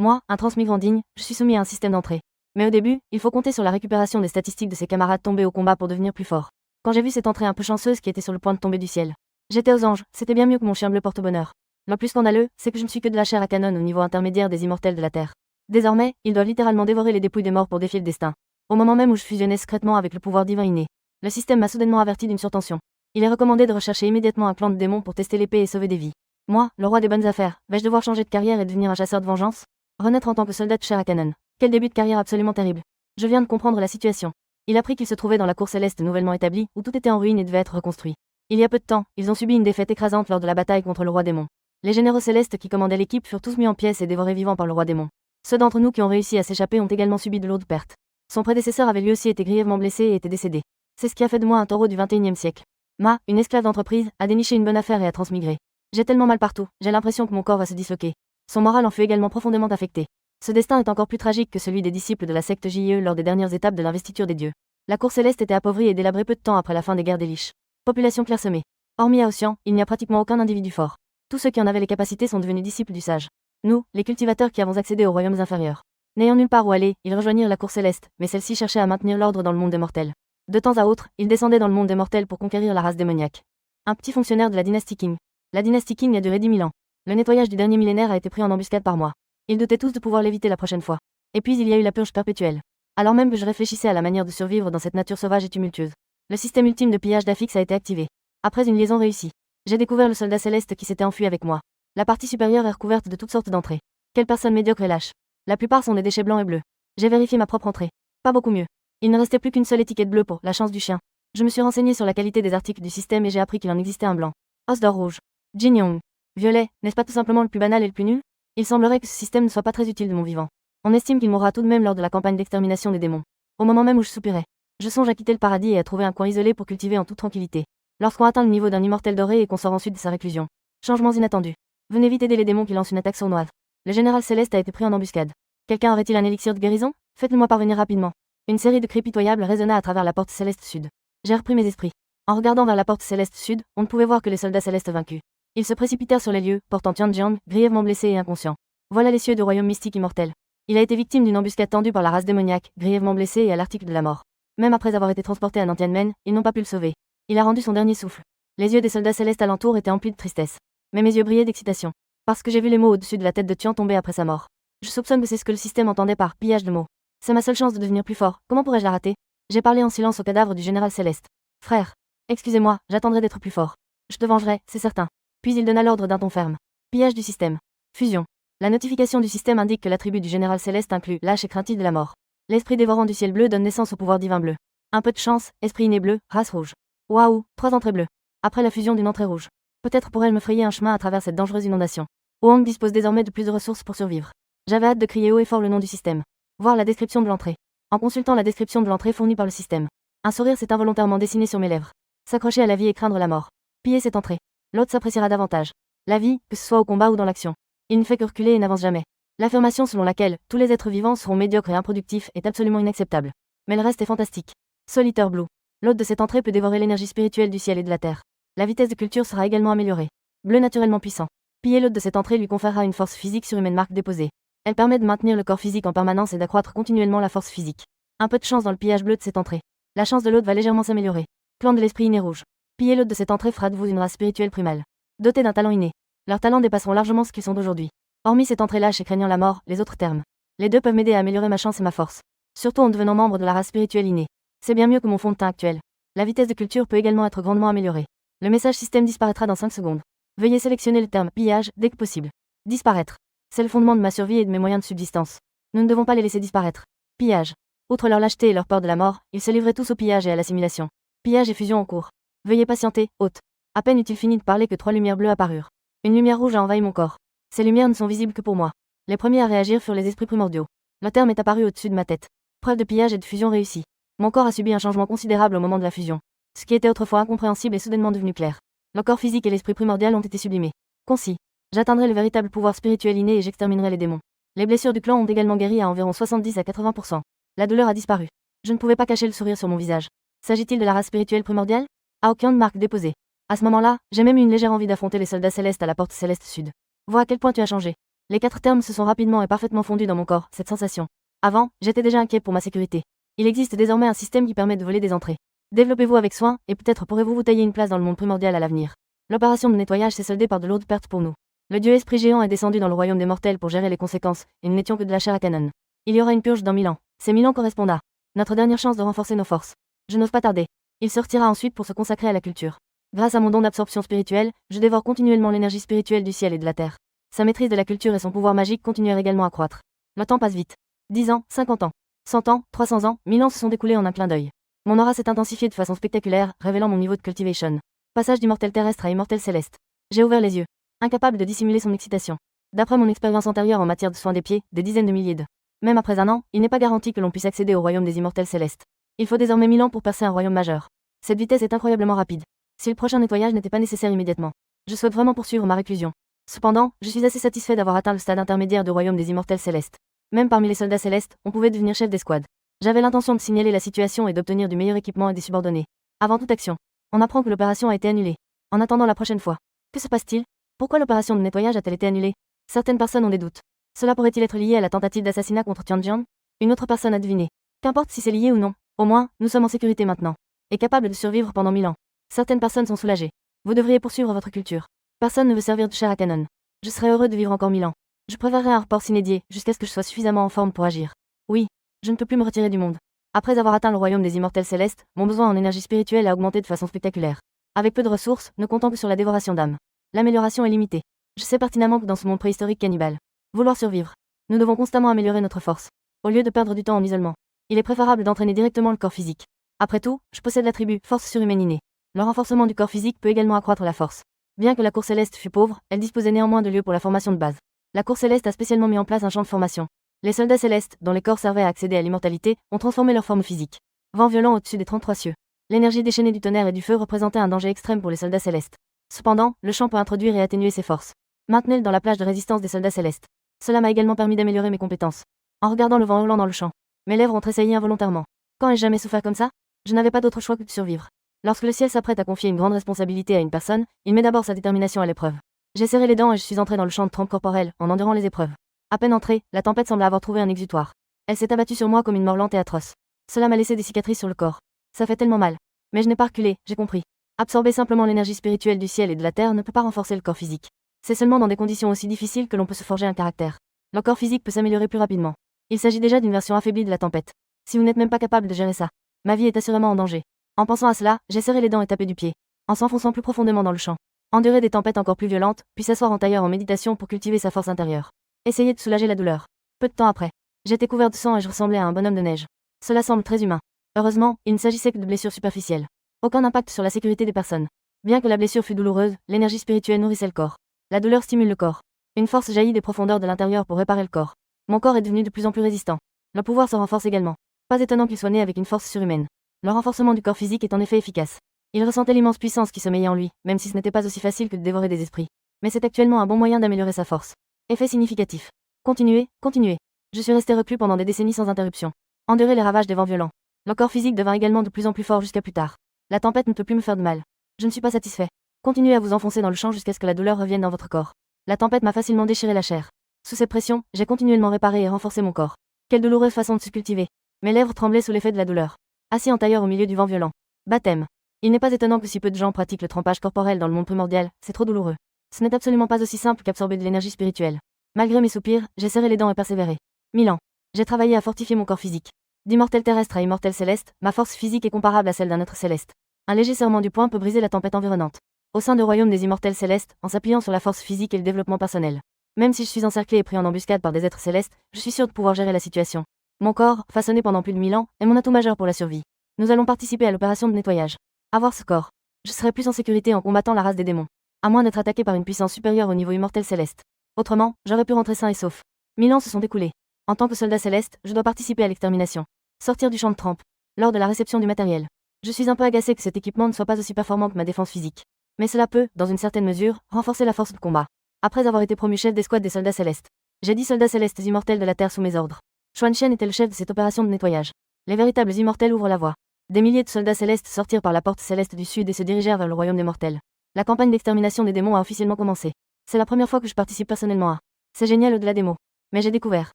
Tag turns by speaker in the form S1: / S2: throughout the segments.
S1: Moi, un transmigrant digne, je suis soumis à un système d'entrée. Mais au début, il faut compter sur la récupération des statistiques de ses camarades tombés au combat pour devenir plus fort. Quand j'ai vu cette entrée un peu chanceuse qui était sur le point de tomber du ciel, j'étais aux anges, c'était bien mieux que mon chien bleu porte-bonheur. Le plus scandaleux, c'est que je ne suis que de la chair à canon au niveau intermédiaire des immortels de la Terre. Désormais, ils doivent littéralement dévorer les dépouilles des morts pour défier le destin. Au moment même où je fusionnais secrètement avec le pouvoir divin inné, le système m'a soudainement averti d'une surtension. Il est recommandé de rechercher immédiatement un clan de démons pour tester l'épée et sauver des vies. Moi, le roi des bonnes affaires, vais-je devoir changer de carrière et devenir un chasseur de vengeance? Renaître en tant que soldat de chair à canon. Quel début de carrière absolument terrible. Je viens de comprendre la situation. Il apprit qu'il se trouvait dans la cour céleste nouvellement établie, où tout était en ruine et devait être reconstruit. Il y a peu de temps, ils ont subi une défaite écrasante lors de la bataille contre le roi démon. Les généraux célestes qui commandaient l'équipe furent tous mis en pièces et dévorés vivants par le roi démon. Ceux d'entre nous qui ont réussi à s'échapper ont également subi de lourdes pertes. Son prédécesseur avait lui aussi été grièvement blessé et était décédé. C'est ce qui a fait de moi un taureau du XXIe siècle. Ma, une esclave d'entreprise, a déniché une bonne affaire et a transmigré. J'ai tellement mal partout, j'ai l'impression que mon corps va se disloquer. Son moral en fut également profondément affecté. Ce destin est encore plus tragique que celui des disciples de la secte JIE lors des dernières étapes de l'investiture des dieux. La cour céleste était appauvrie et délabrée peu de temps après la fin des guerres d'Elish. Population clairsemée. Hormis Aotian, il n'y a pratiquement aucun individu fort. Tous ceux qui en avaient les capacités sont devenus disciples du sage. Nous, les cultivateurs qui avons accédé aux royaumes inférieurs. N'ayant nulle part où aller, ils rejoignirent la cour céleste, mais celle-ci cherchait à maintenir l'ordre dans le monde des mortels. De temps à autre, ils descendaient dans le monde des mortels pour conquérir la race démoniaque. Un petit fonctionnaire de la dynastie Qing. La dynastie Qing a duré 10 000 ans. Le nettoyage du dernier millénaire a été pris en embuscade par moi. Ils doutaient tous de pouvoir l'éviter la prochaine fois. Et puis il y a eu la purge perpétuelle. Alors même que je réfléchissais à la manière de survivre dans cette nature sauvage et tumultueuse, le système ultime de pillage d'Afix a été activé. Après une liaison réussie, j'ai découvert le soldat céleste qui s'était enfui avec moi. La partie supérieure est recouverte de toutes sortes d'entrées. Quelle personne médiocre et lâche. La plupart sont des déchets blancs et bleus. J'ai vérifié ma propre entrée. Pas beaucoup mieux. Il ne restait plus qu'une seule étiquette bleue pour la chance du chien. Je me suis renseigné sur la qualité des articles du système et j'ai appris qu'il en existait un blanc. Os d'or rouge. Jin Yong. Violet, n'est-ce pas tout simplement le plus banal et le plus nul? Il semblerait que ce système ne soit pas très utile de mon vivant. On estime qu'il mourra tout de même lors de la campagne d'extermination des démons. Au moment même où je soupirais, je songe à quitter le paradis et à trouver un coin isolé pour cultiver en toute tranquillité. Lorsqu'on atteint le niveau d'un immortel doré et qu'on sort ensuite de sa réclusion. Changements inattendus. Venez vite aider les démons qui lancent une attaque sournoise. Le général céleste a été pris en embuscade. Quelqu'un aurait-il un élixir de guérison? Faites-le-moi parvenir rapidement. Une série de cris pitoyables résonna à travers la porte céleste sud. J'ai repris mes esprits. En regardant vers la porte céleste sud, on ne pouvait voir que les soldats célestes vaincus. Ils se précipitèrent sur les lieux, portant Tianjiang, grièvement blessé et inconscient. Voilà les cieux du royaume mystique immortel. Il a été victime d'une embuscade tendue par la race démoniaque, grièvement blessé et à l'article de la mort. Même après avoir été transporté à Nantianmen, ils n'ont pas pu le sauver. Il a rendu son dernier souffle. Les yeux des soldats célestes alentour étaient emplis de tristesse. Mais mes yeux brillaient d'excitation. Parce que j'ai vu les mots au-dessus de la tête de Tian tomber après sa mort. Je soupçonne que c'est ce que le système entendait par pillage de mots. C'est ma seule chance de devenir plus fort, comment pourrais-je la rater? J'ai parlé en silence au cadavre du général céleste. Frère, excusez-moi, j'attendrai d'être plus fort. Je te vengerai, c'est certain. Puis il donna l'ordre d'un ton ferme. Pillage du système. Fusion. La notification du système indique que l'attribut du général céleste inclut lâche et craintif de la mort. L'esprit dévorant du ciel bleu donne naissance au pouvoir divin bleu. Un peu de chance, esprit inné bleu, race rouge. Waouh, 3 entrées bleues. Après la fusion d'une entrée rouge. Peut-être pourrais-je me frayer un chemin à travers cette dangereuse inondation. Oang dispose désormais de plus de ressources pour survivre. J'avais hâte de crier haut et fort le nom du système. Voir la description de l'entrée. En consultant la description de l'entrée fournie par le système, un sourire s'est involontairement dessiné sur mes lèvres. S'accrocher à la vie et craindre la mort. Piller cette entrée. L'autre s'appréciera davantage. La vie, que ce soit au combat ou dans l'action. Il ne fait que reculer et n'avance jamais. L'affirmation selon laquelle tous les êtres vivants seront médiocres et improductifs est absolument inacceptable. Mais le reste est fantastique. Solitaire Blue. L'hôte de cette entrée peut dévorer l'énergie spirituelle du ciel et de la terre. La vitesse de culture sera également améliorée. Bleu naturellement puissant. Piller l'hôte de cette entrée lui conférera une force physique surhumaine marque déposée. Elle permet de maintenir le corps physique en permanence et d'accroître continuellement la force physique. Un peu de chance dans le pillage bleu de cette entrée. La chance de l'hôte va légèrement s'améliorer. Plan de l'esprit inné rouge. Piller l'hôte de cette entrée fera de vous une race spirituelle primale. Dotée d'un talent inné. Leurs talents dépasseront largement ce qu'ils sont d'aujourd'hui. Hormis cette entrée lâche et craignant la mort, les autres termes. Les deux peuvent m'aider à améliorer ma chance et ma force. Surtout en devenant membre de la race spirituelle innée. C'est bien mieux que mon fond de teint actuel. La vitesse de culture peut également être grandement améliorée. Le message système disparaîtra dans 5 secondes. Veuillez sélectionner le terme pillage dès que possible. Disparaître. C'est le fondement de ma survie et de mes moyens de subsistance. Nous ne devons pas les laisser disparaître. Pillage. Outre leur lâcheté et leur peur de la mort, ils se livraient tous au pillage et à l'assimilation. Pillage et fusion en cours. Veuillez patienter, hôte. À peine eut-il fini de parler que 3 lumières bleues apparurent. Une lumière rouge a envahi mon corps. Ces lumières ne sont visibles que pour moi. Les premiers à réagir furent les esprits primordiaux. Le terme est apparu au-dessus de ma tête. Preuve de pillage et de fusion réussie. Mon corps a subi un changement considérable au moment de la fusion. Ce qui était autrefois incompréhensible est soudainement devenu clair. Le corps physique et l'esprit primordial ont été sublimés. Concis. J'atteindrai le véritable pouvoir spirituel inné et j'exterminerai les démons. Les blessures du clan ont également guéri à environ 70 à 80%. La douleur a disparu. Je ne pouvais pas cacher le sourire sur mon visage. S'agit-il de la race spirituelle primordiale? Aucune marque déposée. À ce moment-là, j'ai même eu une légère envie d'affronter les soldats célestes à la porte céleste sud. Vois à quel point tu as changé. Les 4 termes se sont rapidement et parfaitement fondus dans mon corps, cette sensation. Avant, j'étais déjà inquiet pour ma sécurité. Il existe désormais un système qui permet de voler des entrées. Développez-vous avec soin, et peut-être pourrez-vous vous tailler une place dans le monde primordial à l'avenir. L'opération de nettoyage s'est soldée par de lourdes pertes pour nous. Le dieu esprit géant est descendu dans le royaume des mortels pour gérer les conséquences, et nous n'étions que de la chair à canon. Il y aura une purge dans 1000 ans. Ces 1000 ans correspondent à notre dernière chance de renforcer nos forces. Je n'ose pas tarder. Il sortira ensuite pour se consacrer à la culture. Grâce à mon don d'absorption spirituelle, je dévore continuellement l'énergie spirituelle du ciel et de la terre. Sa maîtrise de la culture et son pouvoir magique continuèrent également à croître. Le temps passe vite. 10 ans, 50 ans, 100 ans, 300 ans, 1000 ans se sont découlés en un clin d'œil. Mon aura s'est intensifiée de façon spectaculaire, révélant mon niveau de cultivation. Passage d'immortel terrestre à immortel céleste. J'ai ouvert les yeux, incapable de dissimuler son excitation. D'après mon expérience antérieure en matière de soins des pieds, des dizaines de milliers de. Même après un an, il n'est pas garanti que l'on puisse accéder au royaume des immortels célestes. Il faut désormais 1000 ans pour percer un royaume majeur. Cette vitesse est incroyablement rapide. Si le prochain nettoyage n'était pas nécessaire immédiatement, je souhaite vraiment poursuivre ma réclusion. Cependant, je suis assez satisfait d'avoir atteint le stade intermédiaire du royaume des immortels célestes. Même parmi les soldats célestes, on pouvait devenir chef d'escouade. J'avais l'intention de signaler la situation et d'obtenir du meilleur équipement et des subordonnés. Avant toute action, on apprend que l'opération a été annulée. En attendant la prochaine fois, que se passe-t-il? Pourquoi l'opération de nettoyage a-t-elle été annulée? Certaines personnes ont des doutes. Cela pourrait-il être lié à la tentative d'assassinat contre Tianjian? Une autre personne a deviné. Qu'importe si c'est lié ou non, au moins, nous sommes en sécurité maintenant. Et capables de survivre pendant 1000 ans. Certaines personnes sont soulagées. Vous devriez poursuivre votre culture. Personne ne veut servir de chair à canon. Je serais heureux de vivre encore 1000 ans. Je préférerais un report s'inédié, jusqu'à ce que je sois suffisamment en forme pour agir. Oui, je ne peux plus me retirer du monde. Après avoir atteint le royaume des immortels célestes, mon besoin en énergie spirituelle a augmenté de façon spectaculaire. Avec peu de ressources, ne comptant que sur la dévoration d'âmes. L'amélioration est limitée. Je sais pertinemment que dans ce monde préhistorique cannibale, vouloir survivre, nous devons constamment améliorer notre force. Au lieu de perdre du temps en isolement, il est préférable d'entraîner directement le corps physique. Après tout, je possède l'attribut force surhumaine innée. Le renforcement du corps physique peut également accroître la force. Bien que la cour céleste fût pauvre, elle disposait néanmoins de lieux pour la formation de base. La cour céleste a spécialement mis en place un champ de formation. Les soldats célestes, dont les corps servaient à accéder à l'immortalité, ont transformé leur forme physique. Vent violent au-dessus des 33 cieux. L'énergie déchaînée du tonnerre et du feu représentait un danger extrême pour les soldats célestes. Cependant, le champ peut introduire et atténuer ses forces. Maintenez-le dans la plage de résistance des soldats célestes. Cela m'a également permis d'améliorer mes compétences. En regardant le vent hurlant dans le champ, mes lèvres ont tressailli involontairement. Quand ai-je jamais souffert comme ça? Je n'avais pas d'autre choix que de survivre. Lorsque le ciel s'apprête à confier une grande responsabilité à une personne, il met d'abord sa détermination à l'épreuve. J'ai serré les dents et je suis entré dans le champ de trempe corporelle, en endurant les épreuves. À peine entrée, la tempête semble avoir trouvé un exutoire. Elle s'est abattue sur moi comme une mort lente et atroce. Cela m'a laissé des cicatrices sur le corps. Ça fait tellement mal. Mais je n'ai pas reculé, j'ai compris. Absorber simplement l'énergie spirituelle du ciel et de la terre ne peut pas renforcer le corps physique. C'est seulement dans des conditions aussi difficiles que l'on peut se forger un caractère. Le corps physique peut s'améliorer plus rapidement. Il s'agit déjà d'une version affaiblie de la tempête. Si vous n'êtes même pas capable de gérer ça, ma vie est assurément en danger. En pensant à cela, j'ai serré les dents et tapé du pied, en s'enfonçant plus profondément dans le champ. Endurer des tempêtes encore plus violentes, puis s'asseoir en tailleur en méditation pour cultiver sa force intérieure. Essayer de soulager la douleur. Peu de temps après, j'étais couvert de sang et je ressemblais à un bonhomme de neige. Cela semble très humain. Heureusement, il ne s'agissait que de blessures superficielles. Aucun impact sur la sécurité des personnes. Bien que la blessure fût douloureuse, l'énergie spirituelle nourrissait le corps. La douleur stimule le corps. Une force jaillit des profondeurs de l'intérieur pour réparer le corps. Mon corps est devenu de plus en plus résistant. Le pouvoir se renforce également. Pas étonnant qu'il soit né avec une force surhumaine. Le renforcement du corps physique est en effet efficace. Il ressentait l'immense puissance qui sommeillait en lui, même si ce n'était pas aussi facile que de dévorer des esprits. Mais c'est actuellement un bon moyen d'améliorer sa force. Effet significatif. Continuez, continuez. Je suis resté reclus pendant des décennies sans interruption. Endurer les ravages des vents violents. Le corps physique devint également de plus en plus fort jusqu'à plus tard. La tempête ne peut plus me faire de mal. Je ne suis pas satisfait. Continuez à vous enfoncer dans le champ jusqu'à ce que la douleur revienne dans votre corps. La tempête m'a facilement déchiré la chair. Sous cette pression, j'ai continuellement réparé et renforcé mon corps. Quelle douloureuse façon de se cultiver. Mes lèvres tremblaient sous l'effet de la douleur. Assis en tailleur au milieu du vent violent. Baptême. Il n'est pas étonnant que si peu de gens pratiquent le trempage corporel dans le monde primordial, c'est trop douloureux. Ce n'est absolument pas aussi simple qu'absorber de l'énergie spirituelle. Malgré mes soupirs, j'ai serré les dents et persévéré. 1000 ans. J'ai travaillé à fortifier mon corps physique. D'immortel terrestre à immortel céleste, ma force physique est comparable à celle d'un être céleste. Un léger serrement du poing peut briser la tempête environnante. Au sein du royaume des immortels célestes, en s'appuyant sur la force physique et le développement personnel. Même si je suis encerclé et pris en embuscade par des êtres célestes, je suis sûr de pouvoir gérer la situation. Mon corps, façonné pendant plus de 1000 ans, est mon atout majeur pour la survie. Nous allons participer à l'opération de nettoyage. Avoir ce corps. Je serai plus en sécurité en combattant la race des démons. À moins d'être attaqué par une puissance supérieure au niveau immortel céleste. Autrement, j'aurais pu rentrer sain et sauf. 1000 ans se sont écoulés. En tant que soldat céleste, je dois participer à l'extermination. Sortir du champ de trempe. Lors de la réception du matériel. Je suis un peu agacé que cet équipement ne soit pas aussi performant que ma défense physique. Mais cela peut, dans une certaine mesure, renforcer la force de combat. Après avoir été promu chef d'escouade des soldats célestes. J'ai 10 soldats célestes immortels de la Terre sous mes ordres. Xuan Shen était le chef de cette opération de nettoyage. Les véritables immortels ouvrent la voie. Des milliers de soldats célestes sortirent par la porte céleste du sud et se dirigèrent vers le royaume des mortels. La campagne d'extermination des démons a officiellement commencé. C'est la première fois que je participe personnellement à C'est génial au-delà des mots. Mais j'ai découvert.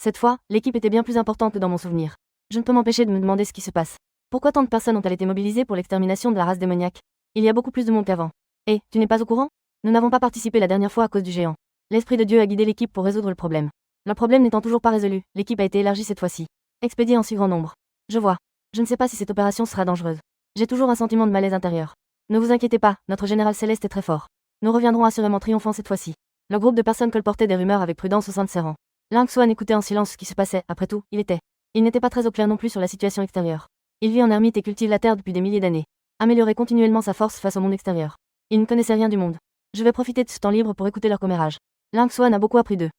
S1: Cette fois, l'équipe était bien plus importante que dans mon souvenir. Je ne peux m'empêcher de me demander ce qui se passe. Pourquoi tant de personnes ont-elles été mobilisées pour l'extermination de la race démoniaque? Il y a beaucoup plus de monde qu'avant. Et, tu n'es pas au courant? Nous n'avons pas participé la dernière fois à cause du géant. L'Esprit de Dieu a guidé l'équipe pour résoudre le problème. Le problème n'étant toujours pas résolu, l'équipe a été élargie cette fois-ci. Expédiée en si grand nombre. Je vois. Je ne sais pas si cette opération sera dangereuse. J'ai toujours un sentiment de malaise intérieur. Ne vous inquiétez pas, notre général céleste est très fort. Nous reviendrons assurément triomphants cette fois-ci. Le groupe de personnes colportait des rumeurs avec prudence au sein de ses rangs. Lin Xuan écoutait en silence ce qui se passait, après tout, il n'était pas très au clair non plus sur la situation extérieure. Il vit en ermite et cultive la terre depuis des milliers d'années. Améliorer continuellement sa force face au monde extérieur. Il ne connaissait rien du monde. Je vais profiter de ce temps libre pour écouter leur commérage. Lin Xuan a beaucoup appris d'eux.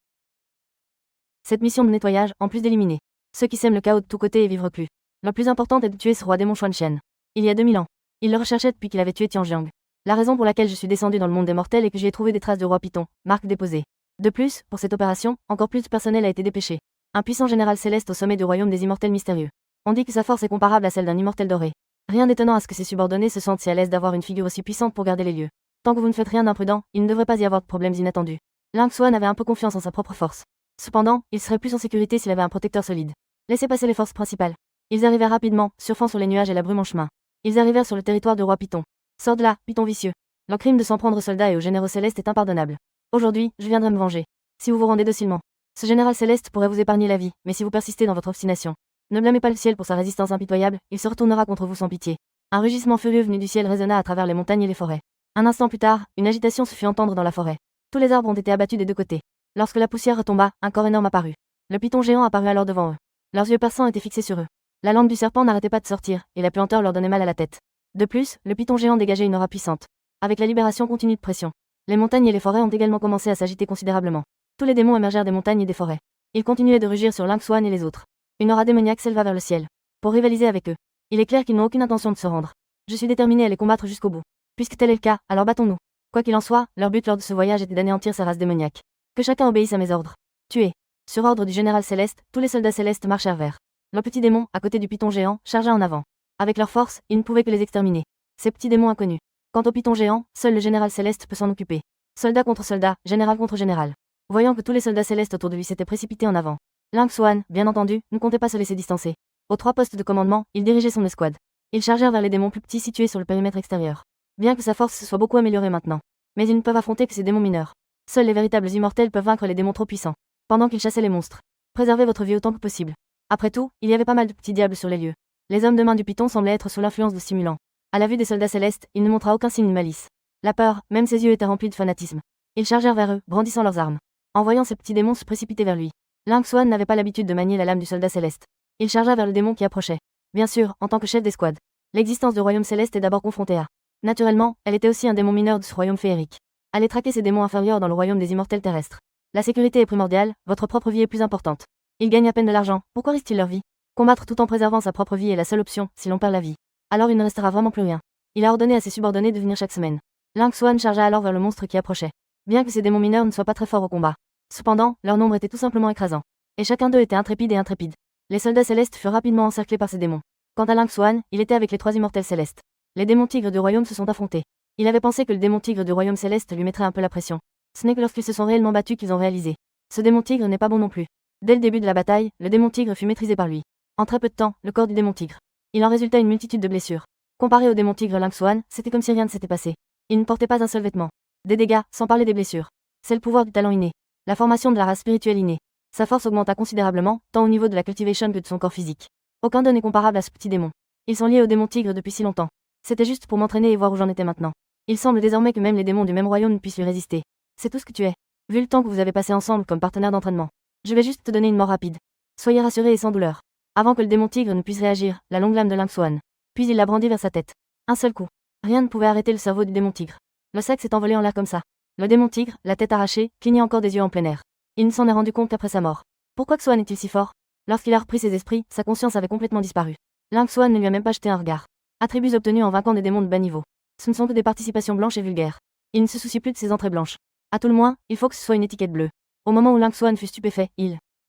S1: Cette mission de nettoyage, en plus d'éliminer ceux qui sèment le chaos de tous côtés et vivent reclus. La plus importante est de tuer ce roi démon Xuanchen. Il y a 2000 ans. Il le recherchait depuis qu'il avait tué Tianjiang. La raison pour laquelle je suis descendu dans le monde des mortels est que j'y ai trouvé des traces de roi Python, marque déposée. De plus, pour cette opération, encore plus de personnel a été dépêché. Un puissant général céleste au sommet du royaume des immortels mystérieux. On dit que sa force est comparable à celle d'un immortel doré. Rien d'étonnant à ce que ses subordonnés se sentent si à l'aise d'avoir une figure aussi puissante pour garder les lieux. Tant que vous ne faites rien d'imprudent, il ne devrait pas y avoir de problèmes inattendus. Lin Xuan avait un peu confiance en sa propre force. Cependant, il serait plus en sécurité s'il avait un protecteur solide. Laissez passer les forces principales. Ils arrivèrent rapidement, surfant sur les nuages et la brume en chemin. Ils arrivèrent sur le territoire du roi Python. Sors de là, Python vicieux. Leur crime de s'en prendre aux soldats et aux généraux célestes est impardonnable. Aujourd'hui, je viendrai me venger. Si vous vous rendez docilement. Ce général céleste pourrait vous épargner la vie, mais si vous persistez dans votre obstination, ne blâmez pas le ciel pour sa résistance impitoyable, il se retournera contre vous sans pitié. Un rugissement furieux venu du ciel résonna à travers les montagnes et les forêts. Un instant plus tard, une agitation se fit entendre dans la forêt. Tous les arbres ont été abattus des deux côtés. Lorsque la poussière retomba, un corps énorme apparut. Le python géant apparut alors devant eux. Leurs yeux perçants étaient fixés sur eux. La lampe du serpent n'arrêtait pas de sortir, et la puanteur leur donnait mal à la tête. De plus, le python géant dégageait une aura puissante. Avec la libération continue de pression, les montagnes et les forêts ont également commencé à s'agiter considérablement. Tous les démons émergèrent des montagnes et des forêts. Ils continuaient de rugir sur Lin Xuan et les autres. Une aura démoniaque s'éleva vers le ciel. Pour rivaliser avec eux. Il est clair qu'ils n'ont aucune intention de se rendre. Je suis déterminé à les combattre jusqu'au bout. Puisque tel est le cas, alors battons-nous. Quoi qu'il en soit, leur but lors de ce voyage était d'anéantir sa race démoniaque. Que chacun obéisse à mes ordres. Tuer. Sur ordre du général céleste, tous les soldats célestes marchèrent vers le petit démon, à côté du python géant, chargea en avant. Avec leur force, ils ne pouvaient que les exterminer. Ces petits démons inconnus. Quant au python géant, seul le général céleste peut s'en occuper. Soldat contre soldat, général contre général. Voyant que tous les soldats célestes autour de lui s'étaient précipités en avant, Lin Xuan, bien entendu, ne comptait pas se laisser distancer. Aux 3 postes de commandement, il dirigeait son escouade. Ils chargèrent vers les démons plus petits situés sur le périmètre extérieur. Bien que sa force se soit beaucoup améliorée maintenant. Mais ils ne peuvent affronter que ces démons mineurs. Seuls les véritables immortels peuvent vaincre les démons trop puissants. Pendant qu'ils chassaient les monstres. Préservez votre vie autant que possible. Après tout, il y avait pas mal de petits diables sur les lieux. Les hommes de main du python semblaient être sous l'influence de stimulants. À la vue des soldats célestes, il ne montra aucun signe de malice. La peur, même ses yeux étaient remplis de fanatisme. Ils chargèrent vers eux, brandissant leurs armes. En voyant ces petits démons se précipiter vers lui, Lin Xuan n'avait pas l'habitude de manier la lame du soldat céleste. Il chargea vers le démon qui approchait. Bien sûr, en tant que chef d'escouade. L'existence du royaume céleste est d'abord confrontée à. Naturellement, elle était aussi un démon mineur de ce royaume féerique. Allez traquer ces démons inférieurs dans le royaume des immortels terrestres. La sécurité est primordiale, votre propre vie est plus importante. Ils gagnent à peine de l'argent, pourquoi risquent-ils leur vie? Combattre tout en préservant sa propre vie est la seule option, si l'on perd la vie. Alors il ne restera vraiment plus rien. Il a ordonné à ses subordonnés de venir chaque semaine. Lin Xuan chargea alors vers le monstre qui approchait. Bien que ces démons mineurs ne soient pas très forts au combat. Cependant, leur nombre était tout simplement écrasant. Et chacun d'eux était intrépide. Les soldats célestes furent rapidement encerclés par ces démons. Quant à Lin Xuan, il était avec les 3 immortels célestes. Les démons tigres du royaume se sont affrontés. Il avait pensé que le démon tigre du royaume céleste lui mettrait un peu la pression. Ce n'est que lorsqu'ils se sont réellement battus qu'ils ont réalisé. Ce démon tigre n'est pas bon non plus. Dès le début de la bataille, le démon tigre fut maîtrisé par lui. En très peu de temps, le corps du démon tigre. Il en résulta une multitude de blessures. Comparé au démon tigre Lin Xuan, c'était comme si rien ne s'était passé. Il ne portait pas un seul vêtement. Des dégâts, sans parler des blessures. C'est le pouvoir du talent inné. La formation de la race spirituelle innée. Sa force augmenta considérablement, tant au niveau de la cultivation que de son corps physique. Aucun d'eux n'est comparable à ce petit démon. Ils sont liés au démon tigre depuis si longtemps. C'était juste pour m'entraîner et voir où j'en étais maintenant. Il semble désormais que même les démons du même royaume ne puissent lui résister. C'est tout ce que tu es. Vu le temps que vous avez passé ensemble comme partenaire d'entraînement. Je vais juste te donner une mort rapide. Soyez rassurés et sans douleur. Avant que le démon tigre ne puisse réagir, la longue lame de Lin Xuan. Puis il la brandit vers sa tête. Un seul coup. Rien ne pouvait arrêter le cerveau du démon tigre. Le sac s'est envolé en l'air comme ça. Le démon tigre, la tête arrachée, clignait encore des yeux en plein air. Il ne s'en est rendu compte qu'après sa mort. Pourquoi Xuan est-il si fort? Lorsqu'il a repris ses esprits, sa conscience avait complètement disparu. Lin Xuan ne lui a même pas jeté un regard. Attributs obtenus en vainquant des démons de bas niveau. Ce ne sont que des participations blanches et vulgaires. Il ne se soucie plus de ses entrées blanches. À tout le moins, il faut que ce soit une étiquette bleue. Au moment où Lin Xuan fut stupéfait,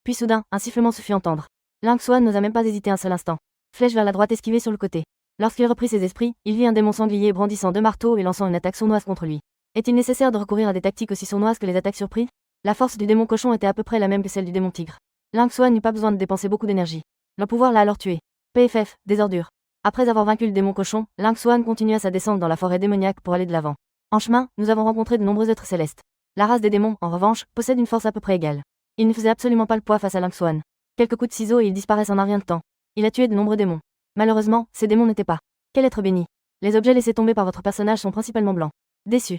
S1: Puis soudain, un sifflement se fit entendre. Lin Xuan n'osa même pas hésiter un seul instant. Flèche vers la droite esquivée sur le côté. Lorsqu'il reprit ses esprits, il vit un démon sanglier brandissant 2 marteaux et lançant une attaque sournoise contre lui. Est-il nécessaire de recourir à des tactiques aussi sournoises que les attaques surprises? La force du démon cochon était à peu près la même que celle du démon tigre. Ling Xuan n'eut pas besoin de dépenser beaucoup d'énergie. Le pouvoir l'a alors tué. PFF, des ordures. Après avoir vaincu le démon cochon, Ling Xuan continua sa descente dans la forêt démoniaque pour aller de l'avant. En chemin, nous avons rencontré de nombreux êtres célestes. La race des démons, en revanche, possède une force à peu près égale. Il ne faisait absolument pas le poids face à Ling Xuan. Quelques coups de ciseaux et ils disparaissent en un rien de temps. Il a tué de nombreux démons. Malheureusement, ces démons n'étaient pas. Quel être béni. Les objets laissés tomber par votre personnage sont principalement blancs. Déçu.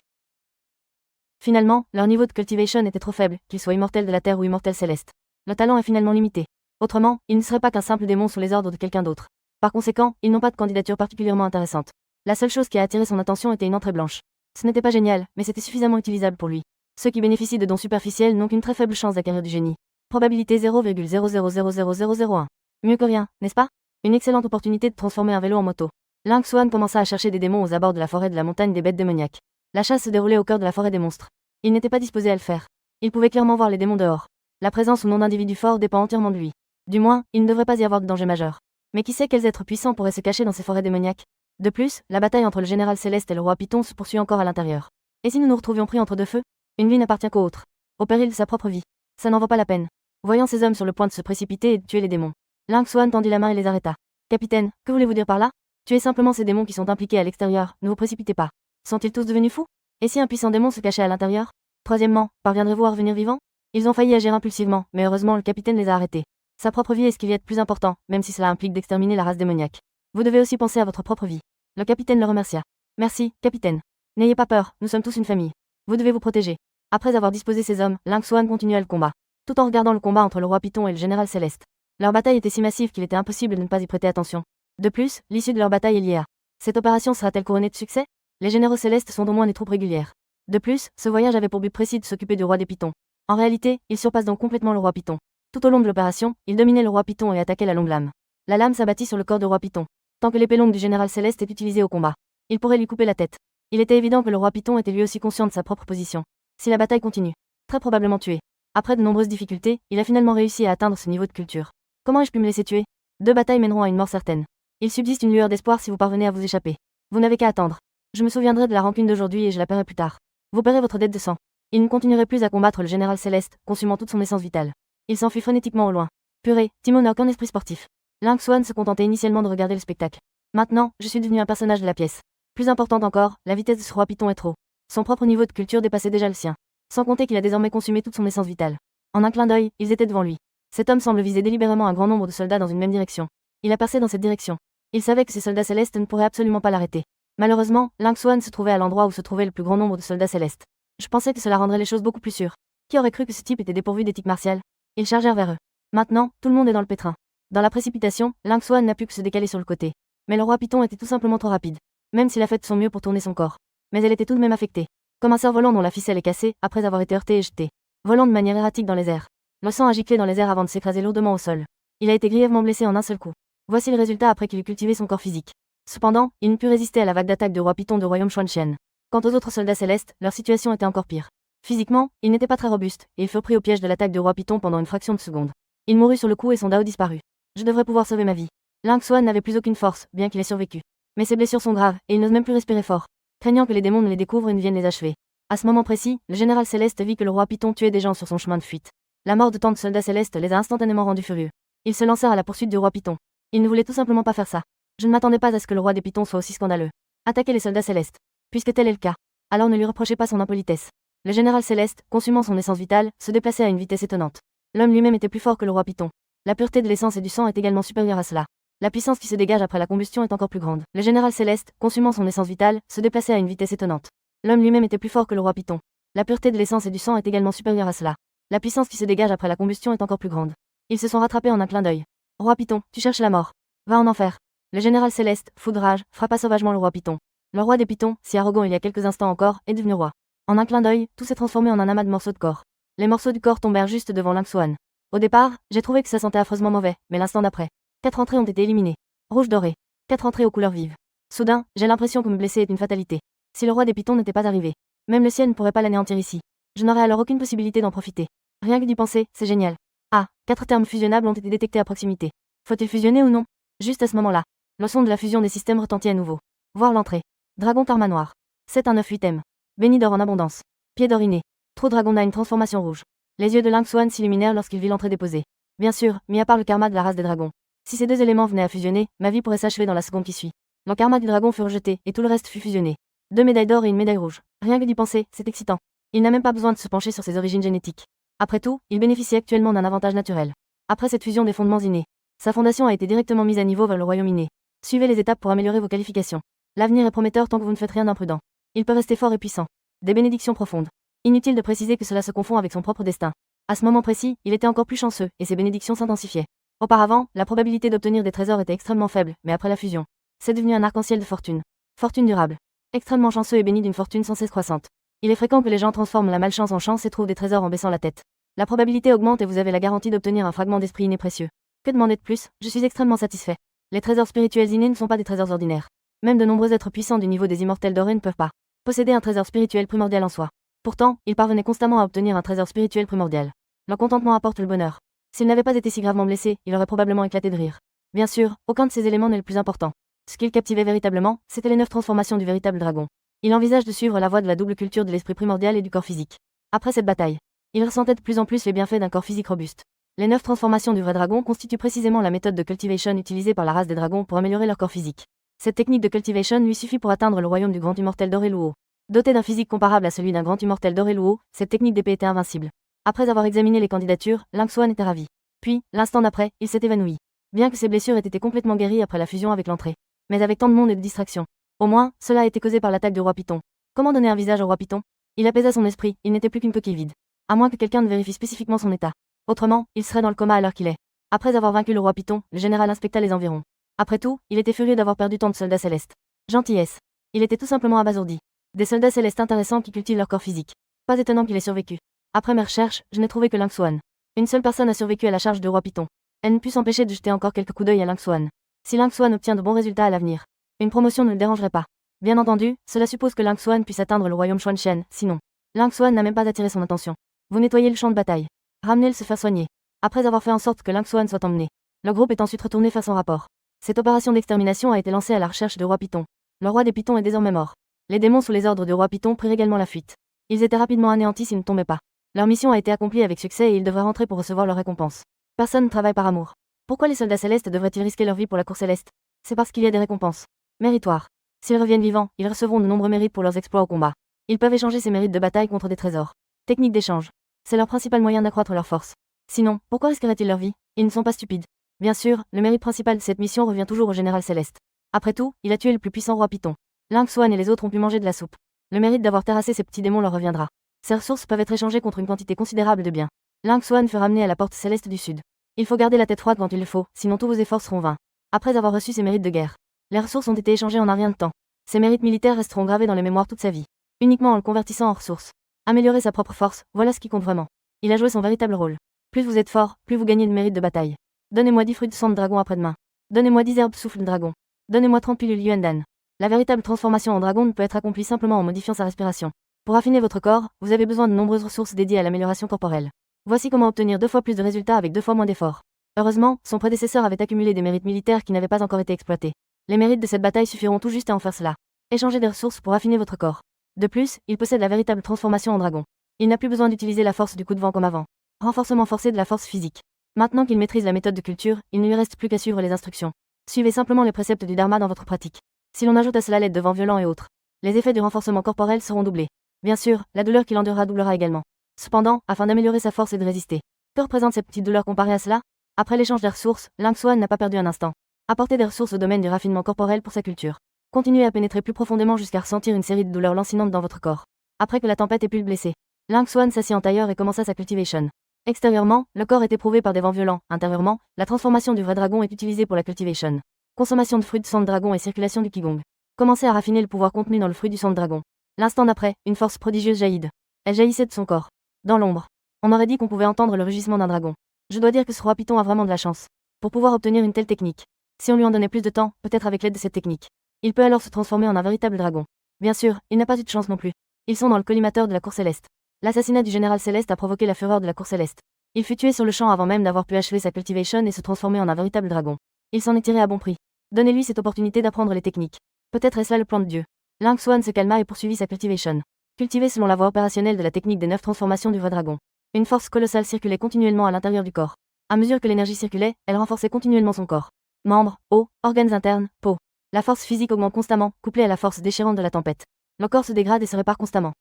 S1: Finalement, leur niveau de cultivation était trop faible, qu'ils soient immortels de la terre ou immortels célestes. Le talent est finalement limité. Autrement, ils ne seraient pas qu'un simple démon sous les ordres de quelqu'un d'autre. Par conséquent, ils n'ont pas de candidature particulièrement intéressante. La seule chose qui a attiré son attention était une entrée blanche. Ce n'était pas génial, mais c'était suffisamment utilisable pour lui. Ceux qui bénéficient de dons superficiels n'ont qu'une très faible chance d'acquérir du génie. Probabilité 0,000001. Mieux que rien, n'est-ce pas? Une excellente opportunité de transformer un vélo en moto. Ling Xuan commença à chercher des démons aux abords de la forêt de la montagne des bêtes démoniaques. La chasse se déroulait au cœur de la forêt des monstres. Il n'était pas disposé à le faire. Il pouvait clairement voir les démons dehors. La présence ou non d'individus forts dépend entièrement de lui. Du moins, il ne devrait pas y avoir de danger majeur. Mais qui sait quels êtres puissants pourraient se cacher dans ces forêts démoniaques? De plus, la bataille entre le général Céleste et le roi Python se poursuit encore à l'intérieur. Et si nous nous retrouvions pris entre deux feux? Une vie n'appartient qu'aux autres. Au péril de sa propre vie. Ça n'en vaut pas la peine. Voyant ces hommes sur le point de se précipiter et de tuer les démons, Ling Xuan tendit la main et les arrêta. Capitaine, que voulez-vous dire par là? Tuez simplement ces démons qui sont impliqués à l'extérieur, ne vous précipitez pas. Sont-ils tous devenus fous? Et si un puissant démon se cachait à l'intérieur? Troisièmement, parviendrez-vous à revenir vivant? Ils ont failli agir impulsivement, mais heureusement le capitaine les a arrêtés. Sa propre vie est ce qu'il y a de plus important, même si cela implique d'exterminer la race démoniaque. Vous devez aussi penser à votre propre vie. Le capitaine le remercia. Merci, capitaine. N'ayez pas peur, nous sommes tous une famille. Vous devez vous protéger. Après avoir disposé ces hommes, Ling Xuan continua le combat, tout en regardant le combat entre le roi Python et le général Céleste. Leur bataille était si massive qu'il était impossible de ne pas y prêter attention. De plus, l'issue de leur bataille est liée à. Cette opération sera-t-elle couronnée de succès? Les généraux célestes sont au moins des troupes régulières. De plus, ce voyage avait pour but précis de s'occuper du roi des Pythons. En réalité, il surpasse donc complètement le roi Python. Tout au long de l'opération, il dominait le roi Python et attaquait la longue lame. La lame s'abattit sur le corps du roi Python. Tant que l'épée longue du général Céleste est utilisée au combat, il pourrait lui couper la tête. Il était évident que le roi Python était lui aussi conscient de sa propre position. Si la bataille continue, très probablement tué. Après de nombreuses difficultés, il a finalement réussi à atteindre ce niveau de culture. Comment ai-je pu me laisser tuer? 2 batailles mèneront à une mort certaine. Il subsiste une lueur d'espoir si vous parvenez à vous échapper. Vous n'avez qu'à attendre. Je me souviendrai de la rancune d'aujourd'hui et je la paierai plus tard. Vous paierez votre dette de sang. Il ne continuerait plus à combattre le général Céleste, consumant toute son essence vitale. Il s'enfuit frénétiquement au loin. Purée, Timon n'a aucun esprit sportif. Ling Xuan se contentait initialement de regarder le spectacle. Maintenant, je suis devenu un personnage de la pièce. Plus importante encore, la vitesse de ce roi Python est trop. Son propre niveau de culture dépassait déjà le sien. Sans compter qu'il a désormais consumé toute son essence vitale. En un clin d'œil, ils étaient devant lui. Cet homme semble viser délibérément un grand nombre de soldats dans une même direction. Il a percé dans cette direction. Il savait que ces soldats célestes ne pourraient absolument pas l'arrêter. Malheureusement, Ling Xuan se trouvait à l'endroit où se trouvait le plus grand nombre de soldats célestes. Je pensais que cela rendrait les choses beaucoup plus sûres. Qui aurait cru que ce type était dépourvu d'éthique martiale? Ils chargèrent vers eux. Maintenant, tout le monde est dans le pétrin. Dans la précipitation, Ling Xuan n'a pu que se décaler sur le côté. Mais le roi Python était tout simplement trop rapide. Même s'il a fait de son mieux pour tourner son corps. Mais elle était tout de même affectée. Comme un cerf-volant dont la ficelle est cassée, après avoir été heurté et jeté. Volant de manière erratique dans les airs. Le sang a giclé dans les airs avant de s'écraser lourdement au sol. Il a été grièvement blessé en un seul coup. Voici le résultat après qu'il eut cultivé son corps physique. Cependant, il ne put résister à la vague d'attaque du roi Python du royaume Xuanxian. Quant aux autres soldats célestes, leur situation était encore pire. Physiquement, ils n'étaient pas très robustes, et ils furent pris au piège de l'attaque du roi Python pendant une fraction de seconde. Il mourut sur le coup et son Dao disparut. Je devrais pouvoir sauver ma vie. Ling Xuan n'avait plus aucune force, bien qu'il ait survécu. Mais ses blessures sont graves, et il n'ose même plus respirer fort. Craignant que les démons ne les découvrent et ne viennent les achever. À ce moment précis, le général Céleste vit que le roi Python tuait des gens sur son chemin de fuite. La mort de tant de soldats célestes les a instantanément rendus furieux. Ils se lancèrent à la poursuite du roi Python. Ils ne voulaient tout simplement pas faire ça. Je ne m'attendais pas à ce que le roi des Pythons soit aussi scandaleux. Attaquer les soldats célestes. Puisque tel est le cas. Alors ne lui reprochez pas son impolitesse. Le général Céleste, consumant son essence vitale, se déplaçait à une vitesse étonnante. L'homme lui-même était plus fort que le roi Python. La pureté de l'essence et du sang est également supérieure à cela. La puissance qui se dégage après la combustion est encore plus grande. Le général Céleste, consumant son essence vitale, se déplaçait à une vitesse étonnante. L'homme lui-même était plus fort que le roi Python. La pureté de l'essence et du sang est également supérieure à cela. La puissance qui se dégage après la combustion est encore plus grande. Ils se sont rattrapés en un clin d'œil. Roi Python, tu cherches la mort. Va en enfer. Le général Céleste, fou de rage, frappa sauvagement le roi Python. Le roi des Pythons, si arrogant il y a quelques instants encore, est devenu roi. En un clin d'œil, tout s'est transformé en un amas de morceaux de corps. Les morceaux du corps tombèrent juste devant Ling Xuan. Au départ, j'ai trouvé que ça sentait affreusement mauvais, mais l'instant d'après, 4 entrées ont été éliminées. Rouge doré. 4 entrées aux couleurs vives. Soudain, j'ai l'impression que me blesser est une fatalité. Si le roi des Pythons n'était pas arrivé, même le ciel ne pourrait pas l'anéantir ici. Je n'aurais alors aucune possibilité d'en profiter. Rien que d'y penser, c'est génial. Ah, 4 termes fusionnables ont été détectés à proximité. Faut-il fusionner ou non? Juste à ce moment-là, le son de la fusion des systèmes retentit à nouveau. Voir l'entrée. Dragon Tarma noir. 7 1 9 8 M. Béni d'or en abondance. Pied d'or inné. True Dragon a une transformation rouge. Les yeux de Lynx Swan s'illuminèrent lorsqu'il vit l'entrée déposée. Bien sûr, mis à part le karma de la race des dragons. Si ces deux éléments venaient à fusionner, ma vie pourrait s'achever dans la seconde qui suit. Le karma du dragon fut rejeté, et tout le reste fut fusionné. 2 médailles d'or et une médaille rouge. Rien que d'y penser, c'est excitant. Il n'a même pas besoin de se pencher sur ses origines génétiques. Après tout, il bénéficie actuellement d'un avantage naturel. Après cette fusion des fondements innés, sa fondation a été directement mise à niveau vers le royaume inné. Suivez les étapes pour améliorer vos qualifications. L'avenir est prometteur tant que vous ne faites rien d'imprudent. Il peut rester fort et puissant. Des bénédictions profondes. Inutile de préciser que cela se confond avec son propre destin. À ce moment précis, il était encore plus chanceux, et ses bénédictions s'intensifiaient. Auparavant, la probabilité d'obtenir des trésors était extrêmement faible, mais après la fusion, c'est devenu un arc-en-ciel de fortune. Fortune durable. Extrêmement chanceux et béni d'une fortune sans cesse croissante. Il est fréquent que les gens transforment la malchance en chance et trouvent des trésors en baissant la tête. La probabilité augmente et vous avez la garantie d'obtenir un fragment d'esprit inné précieux. Que demander de plus? Je suis extrêmement satisfait. Les trésors spirituels innés ne sont pas des trésors ordinaires. Même de nombreux êtres puissants du niveau des immortels dorés ne peuvent pas posséder un trésor spirituel primordial en soi. Pourtant, ils parvenaient constamment à obtenir un trésor spirituel primordial. Leur contentement apporte le bonheur. S'il n'avait pas été si gravement blessé, il aurait probablement éclaté de rire. Bien sûr, aucun de ces éléments n'est le plus important. Ce qu'il captivait véritablement, c'était les 9 transformations du véritable dragon. Il envisage de suivre la voie de la double culture de l'esprit primordial et du corps physique. Après cette bataille, il ressentait de plus en plus les bienfaits d'un corps physique robuste. Les 9 transformations du vrai dragon constituent précisément la méthode de cultivation utilisée par la race des dragons pour améliorer leur corps physique. Cette technique de cultivation lui suffit pour atteindre le royaume du grand immortel Doré Luo. Doté d'un physique comparable à celui d'un grand immortel Doré Luo, cette technique d'épée était invincible. Après avoir examiné les candidatures, Lynx Swan était ravi. Puis, l'instant d'après, il s'est évanoui. Bien que ses blessures aient été complètement guéries après la fusion avec l'entrée. Mais avec tant de monde et de distractions. Au moins, cela a été causé par l'attaque du roi Python. Comment donner un visage au roi Python? Il apaisa son esprit, il n'était plus qu'une coquille vide. À moins que quelqu'un ne vérifie spécifiquement son état. Autrement, il serait dans le coma à l'heure qu'il est. Après avoir vaincu le roi Python, le général inspecta les environs. Après tout, il était furieux d'avoir perdu tant de soldats célestes. Gentillesse. Il était tout simplement abasourdi. Des soldats célestes intéressants qui cultivent leur corps physique. Pas étonnant qu'il ait survécu. Après mes recherches, je n'ai trouvé que Lynx Swan. Une seule personne a survécu à la charge du roi Python. Elle ne put s'empêcher de jeter encore quelques coups d'œil à Lynx Swan. Si Lynx Swan obtient de bons résultats à l'avenir, une promotion ne le dérangerait pas. Bien entendu, cela suppose que Lynx Swan puisse atteindre le royaume Xuanchen, sinon. Lynx Swan n'a même pas attiré son attention. Vous nettoyez le champ de bataille. Ramenez-le se faire soigner. Après avoir fait en sorte que Lynx Swan soit emmené, le groupe est ensuite retourné faire son rapport. Cette opération d'extermination a été lancée à la recherche du roi Python. Le roi des Pythons est désormais mort. Les démons sous les ordres du roi Python prirent également la fuite. Ils étaient rapidement anéantis s'ils ne tombaient pas. Leur mission a été accomplie avec succès et ils devraient rentrer pour recevoir leur récompense. Personne ne travaille par amour. Pourquoi les soldats célestes devraient-ils risquer leur vie pour la cour céleste? C'est parce qu'il y a des récompenses. Méritoires. S'ils reviennent vivants, ils recevront de nombreux mérites pour leurs exploits au combat. Ils peuvent échanger ces mérites de bataille contre des trésors. Technique d'échange. C'est leur principal moyen d'accroître leur force. Sinon, pourquoi risqueraient-ils leur vie? Ils ne sont pas stupides. Bien sûr, le mérite principal de cette mission revient toujours au général céleste. Après tout, il a tué le plus puissant roi Python. Lynx Swan et les autres ont pu manger de la soupe. Le mérite d'avoir terrassé ces petits démons leur reviendra. Ces ressources peuvent être échangées contre une quantité considérable de biens. Lynx Swan fut ramené à la porte céleste du sud. Il faut garder la tête froide quand il le faut, sinon tous vos efforts seront vains. Après avoir reçu ses mérites de guerre, les ressources ont été échangées en un rien de temps. Ces mérites militaires resteront gravés dans les mémoires toute sa vie. Uniquement en le convertissant en ressources. Améliorer sa propre force, voilà ce qui compte vraiment. Il a joué son véritable rôle. Plus vous êtes fort, plus vous gagnez de mérites de bataille. Donnez-moi 10 fruits de sang de dragon après-demain. Donnez-moi 10 herbes souffle de dragon. Donnez-moi 30 pilules Yuandan. La véritable transformation en dragon ne peut être accomplie simplement en modifiant sa respiration. Pour affiner votre corps, vous avez besoin de nombreuses ressources dédiées à l'amélioration corporelle. Voici comment obtenir 2 fois plus de résultats avec 2 fois moins d'efforts. Heureusement, son prédécesseur avait accumulé des mérites militaires qui n'avaient pas encore été exploités. Les mérites de cette bataille suffiront tout juste à en faire cela. Échangez des ressources pour affiner votre corps. De plus, il possède la véritable transformation en dragon. Il n'a plus besoin d'utiliser la force du coup de vent comme avant. Renforcement forcé de la force physique. Maintenant qu'il maîtrise la méthode de culture, il ne lui reste plus qu'à suivre les instructions. Suivez simplement les préceptes du Dharma dans votre pratique. Si l'on ajoute à cela l'aide de vents violents et autres, les effets du renforcement corporel seront doublés. Bien sûr, la douleur qu'il endurera doublera également. Cependant, afin d'améliorer sa force et de résister, que représentent ces petites douleurs comparées à cela? Après l'échange des ressources, Lynx Swan n'a pas perdu un instant. Apporter des ressources au domaine du raffinement corporel pour sa culture. Continuez à pénétrer plus profondément jusqu'à ressentir une série de douleurs lancinantes dans votre corps. Après que la tempête ait pu le blesser, Lynx Swan s'assit en tailleur et commença sa cultivation. Extérieurement, le corps est éprouvé par des vents violents. Intérieurement, la transformation du vrai dragon est utilisée pour la cultivation. Consommation de fruits de sang de dragon et circulation du Qigong. Commencez à raffiner le pouvoir contenu dans le fruit du sang de dragon. L'instant d'après, une force prodigieuse jaillit. Elle jaillissait de son corps. Dans l'ombre. On aurait dit qu'on pouvait entendre le rugissement d'un dragon. Je dois dire que ce roi Python a vraiment de la chance. Pour pouvoir obtenir une telle technique. Si on lui en donnait plus de temps, peut-être avec l'aide de cette technique. Il peut alors se transformer en un véritable dragon. Bien sûr, il n'a pas eu de chance non plus. Ils sont dans le collimateur de la cour céleste. L'assassinat du général céleste a provoqué la fureur de la cour céleste. Il fut tué sur le champ avant même d'avoir pu achever sa cultivation et se transformer en un véritable dragon. Il s'en est tiré à bon prix. Donnez-lui cette opportunité d'apprendre les techniques. Peut-être est-ce là le plan de Dieu. Lynx Swan se calma et poursuivit sa cultivation. Cultivé selon la voie opérationnelle de la technique des 9 transformations du vrai dragon. Une force colossale circulait continuellement à l'intérieur du corps. À mesure que l'énergie circulait, elle renforçait continuellement son corps. Membres, os, organes internes, peau. La force physique augmente constamment, couplée à la force déchirante de la tempête. Le corps se dégrade et se répare constamment.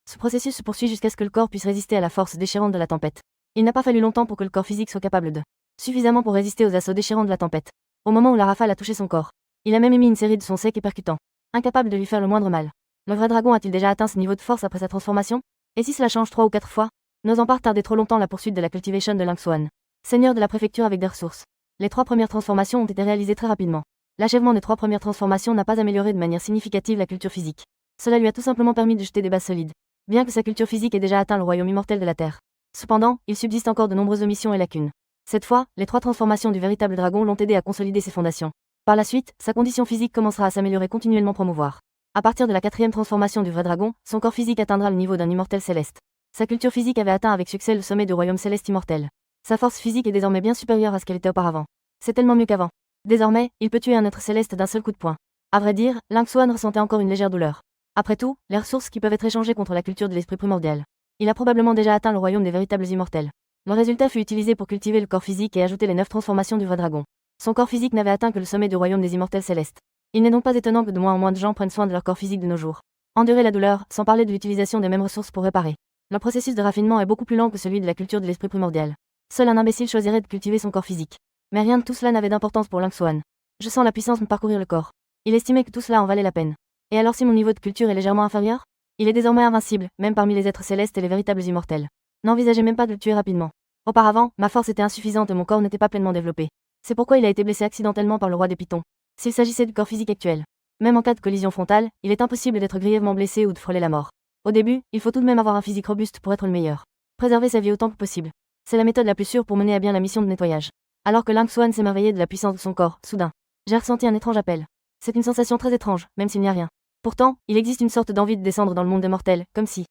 S1: Ce processus se poursuit jusqu'à ce que le corps puisse résister à la force déchirante de la tempête. Il n'a pas fallu longtemps pour que le corps physique soit capable de suffisamment pour résister aux assauts déchirants de la tempête. Au moment où la rafale a touché son corps, il a même émis une série de sons secs et percutants, incapable de lui faire le moindre mal. Le vrai dragon a-t-il déjà atteint ce niveau de force après sa transformation? Et si cela change 3 ou 4 fois? N'osant pas retarder trop longtemps la poursuite de la cultivation de Lingxuan, seigneur de la préfecture avec des ressources. Les 3 premières transformations ont été réalisées très rapidement. L'achèvement des 3 premières transformations n'a pas amélioré de manière significative la culture physique. Cela lui a tout simplement permis de jeter des bases solides, bien que sa culture physique ait déjà atteint le royaume immortel de la Terre. Cependant, il subsiste encore de nombreuses omissions et lacunes. Cette fois, les 3 transformations du véritable dragon l'ont aidé à consolider ses fondations. Par la suite, sa condition physique commencera à s'améliorer continuellement promouvoir. À partir de la 4e transformation du vrai dragon, son corps physique atteindra le niveau d'un immortel céleste. Sa culture physique avait atteint avec succès le sommet du royaume céleste immortel. Sa force physique est désormais bien supérieure à ce qu'elle était auparavant. C'est tellement mieux qu'avant. Désormais, il peut tuer un être céleste d'un seul coup de poing. À vrai dire, Lingxuan ressentait encore une légère douleur. Après tout, les ressources qui peuvent être échangées contre la culture de l'esprit primordial. Il a probablement déjà atteint le royaume des véritables immortels. Le résultat fut utilisé pour cultiver le corps physique et ajouter les 9 transformations du vrai dragon. Son corps physique n'avait atteint que le sommet du royaume des immortels célestes. Il n'est donc pas étonnant que de moins en moins de gens prennent soin de leur corps physique de nos jours. Endurer la douleur, sans parler de l'utilisation des mêmes ressources pour réparer. Le processus de raffinement est beaucoup plus lent que celui de la culture de l'esprit primordial. Seul un imbécile choisirait de cultiver son corps physique. Mais rien de tout cela n'avait d'importance pour Lingxuan. Je sens la puissance me parcourir le corps. Il estimait que tout cela en valait la peine. Et alors si mon niveau de culture est légèrement inférieur? Il est désormais invincible, même parmi les êtres célestes et les véritables immortels. N'envisageez même pas de le tuer rapidement. Auparavant, ma force était insuffisante et mon corps n'était pas pleinement développé. C'est pourquoi il a été blessé accidentellement par le roi des Pythons. S'il s'agissait du corps physique actuel, même en cas de collision frontale, il est impossible d'être grièvement blessé ou de frôler la mort. Au début, il faut tout de même avoir un physique robuste pour être le meilleur. Préserver sa vie autant que possible. C'est la méthode la plus sûre pour mener à bien la mission de nettoyage. Alors que Lingxuan s'émerveillait de la puissance de son corps, soudain, j'ai ressenti un étrange appel. C'est une sensation très étrange, même s'il n'y a rien. Pourtant, il existe une sorte d'envie de descendre dans le monde des mortels, comme si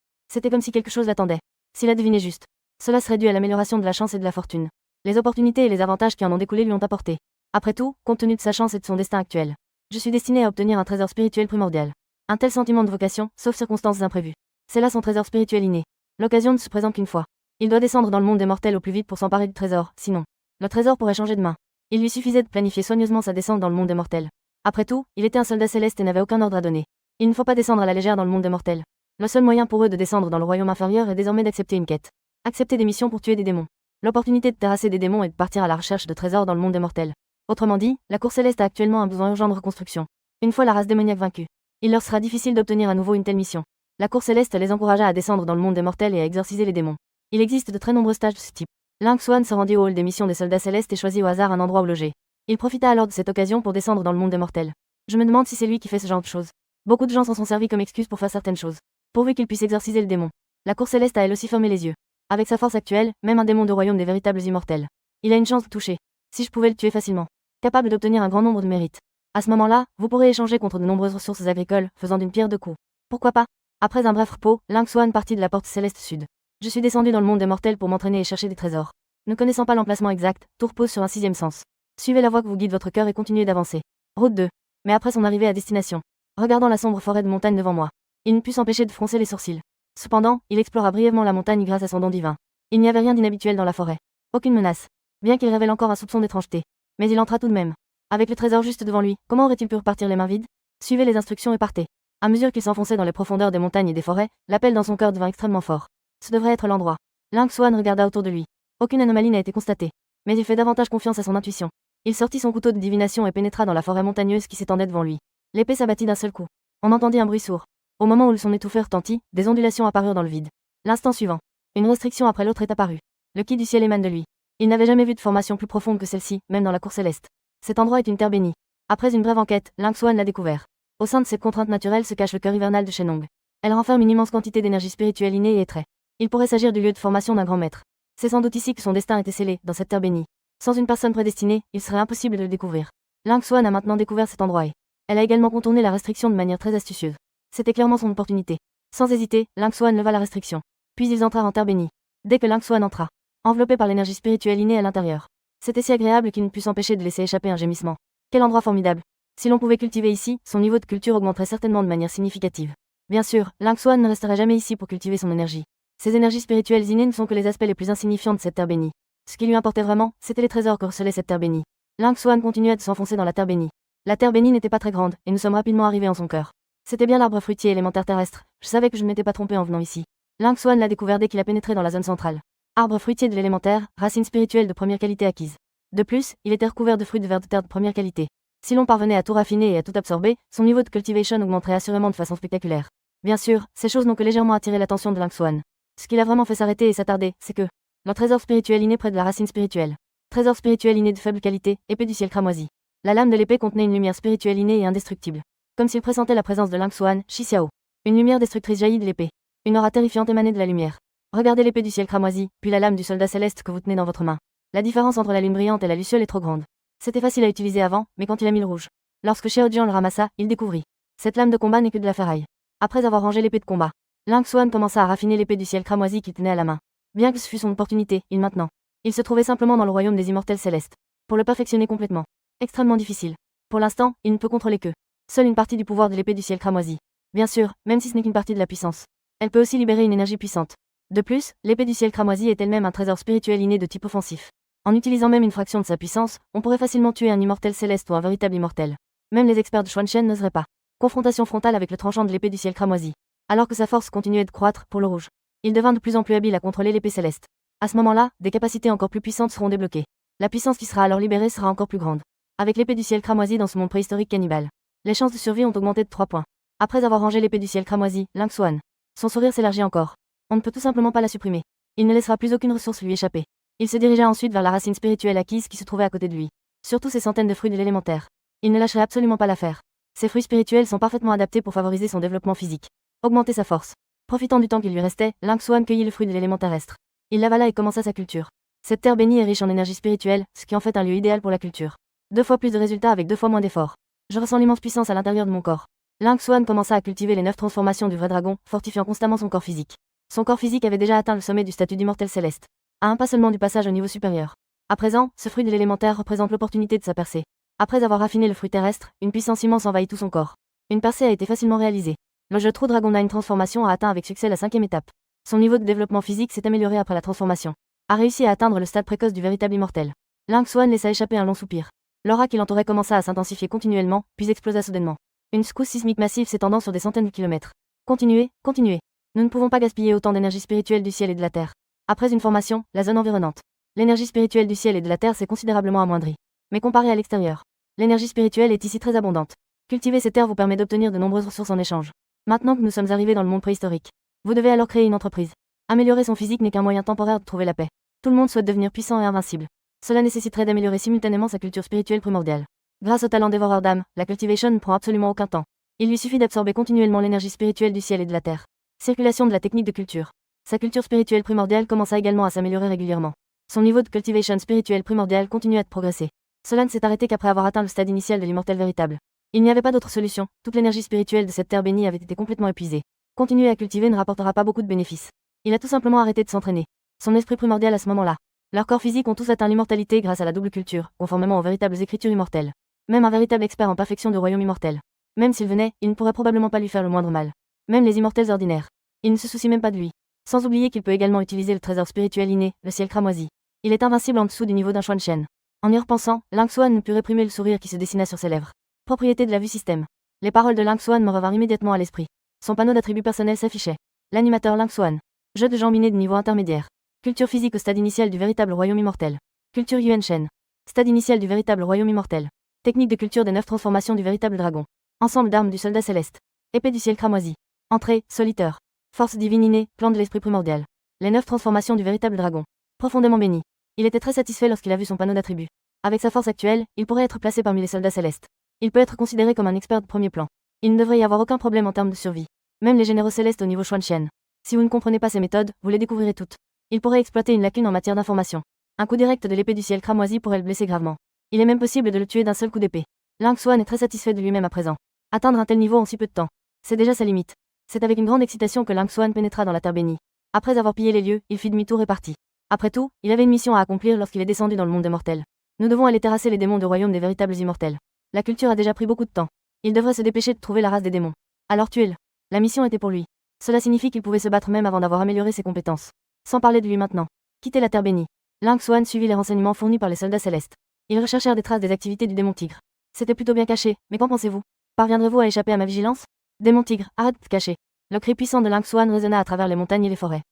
S1: quelque chose l'attendait. S'il a deviné juste, cela serait dû à l'amélioration de la chance et de la fortune. Les opportunités et les avantages qui en ont découlé lui ont apporté. Après tout, compte tenu de sa chance et de son destin actuel, je suis destiné à obtenir un trésor spirituel primordial. Un tel sentiment de vocation, sauf circonstances imprévues. C'est là son trésor spirituel inné. L'occasion ne se présente qu'une fois. Il doit descendre dans le monde des mortels au plus vite pour s'emparer du trésor, sinon, le trésor pourrait changer de main. Il lui suffisait de planifier soigneusement sa descente dans le monde des mortels. Après tout, il était un soldat céleste et n'avait aucun ordre à donner. Il ne faut pas descendre à la légère dans le monde des mortels. Le seul moyen pour eux de descendre dans le royaume inférieur est désormais d'accepter une quête. Accepter des missions pour tuer des démons. L'opportunité de terrasser des démons et de partir à la recherche de trésors dans le monde des mortels. Autrement dit, la cour céleste a actuellement un besoin urgent de reconstruction. Une fois la race démoniaque vaincue, il leur sera difficile d'obtenir à nouveau une telle mission. La cour céleste les encouragea à descendre dans le monde des mortels et à exorciser les démons. Il existe de très nombreux stages de ce type. Lingxuan se rendit au hall des missions des soldats célestes et choisit au hasard un endroit où loger. Il profita alors de cette occasion pour descendre dans le monde des mortels. Je me demande si c'est lui qui fait ce genre de choses. Beaucoup de gens s'en sont servis comme excuse pour faire certaines choses. Pourvu qu'il puisse exorciser le démon. La cour céleste a elle aussi fermé les yeux. Avec sa force actuelle, même un démon de royaume des véritables immortels. Il a une chance de toucher. Si je pouvais le tuer facilement. Capable d'obtenir un grand nombre de mérites. À ce moment-là, vous pourrez échanger contre de nombreuses ressources agricoles, faisant d'une pierre deux coups. Pourquoi pas? Après un bref repos, Lingxuan partit de la porte céleste sud. Je suis descendu dans le monde des mortels pour m'entraîner et chercher des trésors. Ne connaissant pas l'emplacement exact, tout repose sur un 6e sens. Suivez la voie que vous guide votre cœur et continuez d'avancer. Route 2. Mais après son arrivée à destination, regardant la sombre forêt de montagne devant moi, il ne put s'empêcher de froncer les sourcils. Cependant, il explora brièvement la montagne grâce à son don divin. Il n'y avait rien d'inhabituel dans la forêt. Aucune menace. Bien qu'il révèle encore un soupçon d'étrangeté. Mais il entra tout de même. Avec le trésor juste devant lui, comment aurait-il pu repartir les mains vides? Suivez les instructions et partez. À mesure qu'il s'enfonçait dans les profondeurs des montagnes et des forêts, l'appel dans son cœur devint extrêmement fort. Ce devrait être l'endroit. Lingxuan regarda autour de lui. Aucune anomalie n'a été constatée. Mais il fait davantage confiance à son intuition. Il sortit son couteau de divination et pénétra dans la forêt montagneuse qui s'étendait devant lui. L'épée s'abattit d'un seul coup. On entendit un bruit sourd. Au moment où le son étouffé retentit, des ondulations apparurent dans le vide. L'instant suivant, une restriction après l'autre est apparue. Le ki du ciel émane de lui. Il n'avait jamais vu de formation plus profonde que celle-ci, même dans la cour céleste. Cet endroit est une terre bénie. Après une brève enquête, Lingxuan l'a découvert. Au sein de ces contraintes naturelles se cache le cœur hivernal de Shenong. Elle renferme une immense quantité d'énergie spirituelle innée et éthérée. Il pourrait s'agir du lieu de formation d'un grand maître. C'est sans doute ici que son destin était scellé, dans cette terre bénie. Sans une personne prédestinée, il serait impossible de le découvrir. Lingxuan a maintenant découvert cet endroit et elle a également contourné la restriction de manière très astucieuse. C'était clairement son opportunité. Sans hésiter, Lingxuan leva la restriction. Puis ils entrèrent en terre bénie. Dès que Lingxuan entra, enveloppé par l'énergie spirituelle innée à l'intérieur, c'était si agréable qu'il ne put s'empêcher de laisser échapper un gémissement. Quel endroit formidable. Si l'on pouvait cultiver ici, son niveau de culture augmenterait certainement de manière significative. Bien sûr, Link Swan ne resterait jamais ici pour cultiver son énergie. Ses énergies spirituelles innées ne sont que les aspects les plus insignifiants de cette terre bénie. Ce qui lui importait vraiment, c'était les trésors que recelait cette terre bénie. Link Swan continuait de s'enfoncer dans la terre bénie. La terre bénie n'était pas très grande, et nous sommes rapidement arrivés en son cœur. C'était bien l'arbre fruitier élémentaire terrestre. Je savais que je ne m'étais pas trompé en venant ici. Link Swan l'a découvert dès qu'il a pénétré dans la zone centrale. Arbre fruitier de l'élémentaire, racine spirituelle de première qualité acquise. De plus, il était recouvert de fruits de vers de terre de première qualité. Si l'on parvenait à tout raffiner et à tout absorber, son niveau de cultivation augmenterait assurément de façon spectaculaire. Bien sûr, ces choses n'ont que légèrement attiré l'attention de Link Swan. Ce qui l'a vraiment fait s'arrêter et s'attarder, c'est que leur trésor spirituel inné près de la racine spirituelle. Trésor spirituel inné de faible qualité, épée du ciel cramoisi. La lame de l'épée contenait une lumière spirituelle innée et indestructible. Comme s'il pressentait la présence de Link Swan, Shi Xiao. Une lumière destructrice jaillit de l'épée. Une aura terrifiante émanait de la lumière. Regardez l'épée du ciel cramoisi, puis la lame du soldat céleste que vous tenez dans votre main. La différence entre la lune brillante et la luciole est trop grande. C'était facile à utiliser avant, mais quand il a mis le rouge. Lorsque Xiao Jian le ramassa, il découvrit. Cette lame de combat n'est que de la ferraille. Après avoir rangé l'épée de combat, Link Swan commença à raffiner l'épée du ciel cramoisi qu'il tenait à la main. Bien que ce fût son opportunité, il se trouvait simplement dans le royaume des immortels célestes. Pour le perfectionner complètement. Extrêmement difficile. Pour l'instant, il ne peut contrôler que seule une partie du pouvoir de l'épée du ciel cramoisi. Bien sûr, même si ce n'est qu'une partie de la puissance. Elle peut aussi libérer une énergie puissante. De plus, l'épée du ciel cramoisi est elle-même un trésor spirituel inné de type offensif. En utilisant même une fraction de sa puissance, on pourrait facilement tuer un immortel céleste ou un véritable immortel. Même les experts de Xuanshen n'oseraient pas. Confrontation frontale avec le tranchant de l'épée du ciel cramoisi. Alors que sa force continuait de croître pour le rouge. Il devint de plus en plus habile à contrôler l'épée céleste. À ce moment-là, des capacités encore plus puissantes seront débloquées. La puissance qui sera alors libérée sera encore plus grande. Avec l'épée du ciel cramoisi dans ce monde préhistorique cannibale, les chances de survie ont augmenté de 3 points. Après avoir rangé l'épée du ciel cramoisi, Link Swan. Son sourire s'élargit encore. On ne peut tout simplement pas la supprimer. Il ne laissera plus aucune ressource lui échapper. Il se dirigea ensuite vers la racine spirituelle acquise qui se trouvait à côté de lui. Surtout ces centaines de fruits de l'élémentaire. Il ne lâcherait absolument pas l'affaire. Ces fruits spirituels sont parfaitement adaptés pour favoriser son développement physique. Augmenter sa force. Profitant du temps qu'il lui restait, Link Swan cueillit le fruit de l'élément terrestre. Il l'avala et commença sa culture. Cette terre bénie est riche en énergie spirituelle, ce qui en fait un lieu idéal pour la culture. 2 fois plus de résultats avec 2 fois moins d'efforts. Je ressens l'immense puissance à l'intérieur de mon corps. Link Swan commença à cultiver les 9 transformations du vrai dragon, fortifiant constamment son corps physique. Son corps physique avait déjà atteint le sommet du statut d'immortel céleste. À un pas seulement du passage au niveau supérieur. À présent, ce fruit de l'élémentaire représente l'opportunité de sa percée. Après avoir raffiné le fruit terrestre, une puissance immense envahit tout son corps. Une percée a été facilement réalisée. Le jeu True Dragon 9 Transformation a atteint avec succès la 5e étape. Son niveau de développement physique s'est amélioré après la transformation. A réussi à atteindre le stade précoce du véritable immortel. Link Swan laissa échapper un long soupir. L'aura qui l'entourait commença à s'intensifier continuellement, puis explosa soudainement. Une secousse sismique massive s'étendant sur des centaines de kilomètres. Continuez, continuez. Nous ne pouvons pas gaspiller autant d'énergie spirituelle du ciel et de la terre. Après une formation, la zone environnante. L'énergie spirituelle du ciel et de la terre s'est considérablement amoindrie. Mais comparée à l'extérieur, l'énergie spirituelle est ici très abondante. Cultiver ces terres vous permet d'obtenir de nombreuses ressources en échange. Maintenant que nous sommes arrivés dans le monde préhistorique, vous devez alors créer une entreprise. Améliorer son physique n'est qu'un moyen temporaire de trouver la paix. Tout le monde souhaite devenir puissant et invincible. Cela nécessiterait d'améliorer simultanément sa culture spirituelle primordiale. Grâce au talent dévoreur d'âme, la cultivation ne prend absolument aucun temps. Il lui suffit d'absorber continuellement l'énergie spirituelle du ciel et de la terre. Circulation de la technique de culture. Sa culture spirituelle primordiale commença également à s'améliorer régulièrement. Son niveau de cultivation spirituelle primordiale continuait de progresser. Cela ne s'est arrêté qu'après avoir atteint le stade initial de l'immortel véritable. Il n'y avait pas d'autre solution, toute l'énergie spirituelle de cette terre bénie avait été complètement épuisée. Continuer à cultiver ne rapportera pas beaucoup de bénéfices. Il a tout simplement arrêté de s'entraîner. Son esprit primordial à ce moment-là. Leurs corps physiques ont tous atteint l'immortalité grâce à la double culture, conformément aux véritables écritures immortelles. Même un véritable expert en perfection du royaume immortel. Même s'il venait, il ne pourrait probablement pas lui faire le moindre mal. Même les immortels ordinaires. Il ne se soucie même pas de lui. Sans oublier qu'il peut également utiliser le trésor spirituel inné, le ciel cramoisi. Il est invincible en dessous du niveau d'un Xuanshen. En y repensant, Link Swan ne put réprimer le sourire qui se dessina sur ses lèvres. Propriété de la vue système. Les paroles de Link Swan me revinrent immédiatement à l'esprit. Son panneau d'attributs personnels s'affichait. L'animateur Link Swan. Jeu de gens minés de niveau intermédiaire. Culture physique au stade initial du véritable royaume immortel. Culture Yuan Shen. Stade initial du véritable royaume immortel. Technique de culture des 9 transformations du véritable dragon. Ensemble d'armes du soldat céleste. Épée du ciel cramoisi. Entrée, soliteur. Force divine innée, plan de l'esprit primordial. Les 9 transformations du véritable dragon. Profondément béni. Il était très satisfait lorsqu'il a vu son panneau d'attributs. Avec sa force actuelle, il pourrait être placé parmi les soldats célestes. Il peut être considéré comme un expert de premier plan. Il ne devrait y avoir aucun problème en termes de survie. Même les généraux célestes au niveau Xuanshen. Si vous ne comprenez pas ces méthodes, vous les découvrirez toutes. Il pourrait exploiter une lacune en matière d'information. Un coup direct de l'épée du ciel cramoisi pourrait le blesser gravement. Il est même possible de le tuer d'un seul coup d'épée. Link Swan est très satisfait de lui-même à présent. Atteindre un tel niveau en si peu de temps, c'est déjà sa limite. C'est avec une grande excitation que Link Swan pénétra dans la terre bénie. Après avoir pillé les lieux, il fit demi-tour et partit. Après tout, il avait une mission à accomplir lorsqu'il est descendu dans le monde des mortels. Nous devons aller terrasser les démons du royaume des véritables immortels. La culture a déjà pris beaucoup de temps. Il devrait se dépêcher de trouver la race des démons. Alors tuez-le. La mission était pour lui. Cela signifie qu'il pouvait se battre même avant d'avoir amélioré ses compétences. Sans parler de lui maintenant. Quitter la Terre bénie. Lang Xuan suivit les renseignements fournis par les soldats célestes. Ils recherchèrent des traces des activités du démon tigre. C'était plutôt bien caché, mais qu'en pensez-vous? Parviendrez-vous à échapper à ma vigilance? Démon tigre, arrête de te cacher. Le cri puissant de Lang Xuan résonna à travers les montagnes et les forêts.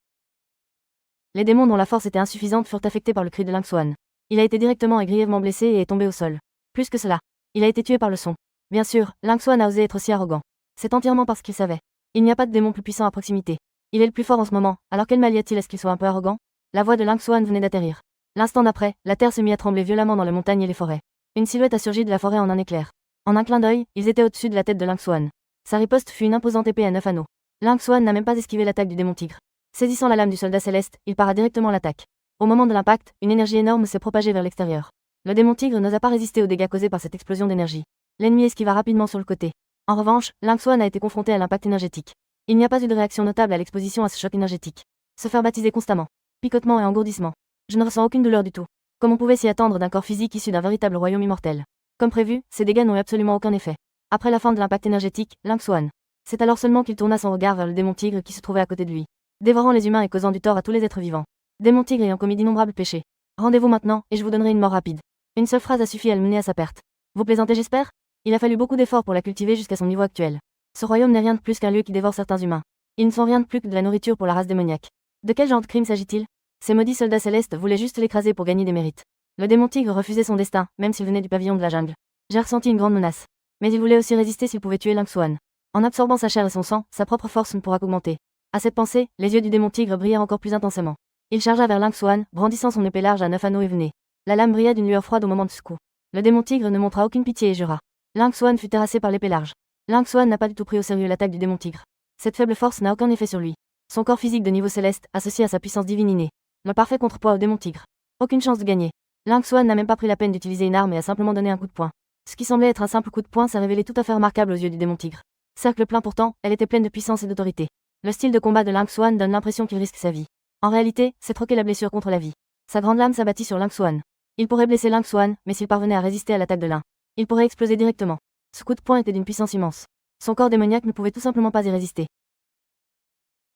S1: Les démons dont la force était insuffisante furent affectés par le cri de Lang Xuan. Il a été directement et grièvement blessé et est tombé au sol. Plus que cela, il a été tué par le son. Bien sûr, Lang Xuan a osé être si arrogant. C'est entièrement parce qu'il savait. Il n'y a pas de démon plus puissant à proximité. Il est le plus fort en ce moment, alors quel mal y a-t-il à ce qu'il soit un peu arrogant? La voix de Lang Xuan venait d'atterrir. L'instant d'après, la terre se mit à trembler violemment dans les montagnes et les forêts. Une silhouette a surgi de la forêt en un éclair. En un clin d'œil, ils étaient au-dessus de la tête de Lang Xuan. Sa riposte fut une imposante épée à 9 anneaux. Lang Xuan n'a même pas esquivé l'attaque du démon tigre. Saisissant la lame du soldat céleste, il para directement à l'attaque. Au moment de l'impact, une énergie énorme s'est propagée vers l'extérieur. Le démon tigre n'osa pas résister aux dégâts causés par cette explosion d'énergie. L'ennemi esquiva rapidement sur le côté. En revanche, Lang Xuan a été confronté à l'impact énergétique. Il n'y a pas eu de réaction notable à l'exposition à ce choc énergétique. Se faire baptiser constamment. Picotement et engourdissement. Je ne ressens aucune douleur du tout. Comme on pouvait s'y attendre d'un corps physique issu d'un véritable royaume immortel. Comme prévu, ces dégâts n'ont eu absolument aucun effet. Après la fin de l'impact énergétique, Lang Xuan. C'est alors seulement qu'il tourna son regard vers le démon tigre qui se trouvait à côté de lui. Dévorant les humains et causant du tort à tous les êtres vivants. Démon tigre ayant commis d'innombrables péchés. Rendez-vous maintenant, et je vous donnerai une mort rapide. Une seule phrase a suffi à le mener à sa perte. Vous plaisantez, j'espère? Il a fallu beaucoup d'efforts pour la cultiver jusqu'à son niveau actuel. Ce royaume n'est rien de plus qu'un lieu qui dévore certains humains. Ils ne sont rien de plus que de la nourriture pour la race démoniaque. De quel genre de crime s'agit-il? Ces maudits soldats célestes voulaient juste l'écraser pour gagner des mérites. Le démon tigre refusait son destin, même s'il venait du pavillon de la jungle. J'ai ressenti une grande menace. Mais il voulait aussi résister s'il pouvait tuer Lang Xuan. En absorbant sa chair et son sang, sa propre force ne pourra qu'augmenter. À cette pensée, les yeux du démon tigre brillèrent encore plus intensément. Il chargea vers Lang Xuan, brandissant son épée large à 9 anneaux et venait. La lame brilla d'une lueur froide au moment de ce coup. Le démon tigre ne montra aucune pitié et jura. Lang Xuan fut terrassé par l'épée large. Lang Xuan n'a pas du tout pris au sérieux l'attaque du démon tigre. Cette faible force n'a aucun effet sur lui. Son corps physique de niveau céleste, associé à sa puissance divine innée. Le parfait contrepoids au démon tigre. Aucune chance de gagner. Lang Xuan n'a même pas pris la peine d'utiliser une arme et a simplement donné un coup de poing. Ce qui semblait être un simple coup de poing s'est révélé tout à fait remarquable aux yeux du démon tigre. Cercle plein pourtant, elle était pleine de puissance et d'autorité. Le style de combat de Lang Xuan donne l'impression qu'il risque sa vie. En réalité, c'est troquer la blessure contre la vie. Sa grande lame s'abattit sur Lang Xuan. Il pourrait blesser Lang Xuan, mais s'il parvenait à résister à l'attaque de l'un, il pourrait exploser directement. Ce coup de poing était d'une puissance immense. Son corps démoniaque ne pouvait tout simplement pas y résister.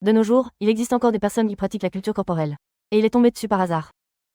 S1: De nos jours, il existe encore des personnes qui pratiquent la culture corporelle. Et il est tombé dessus par hasard.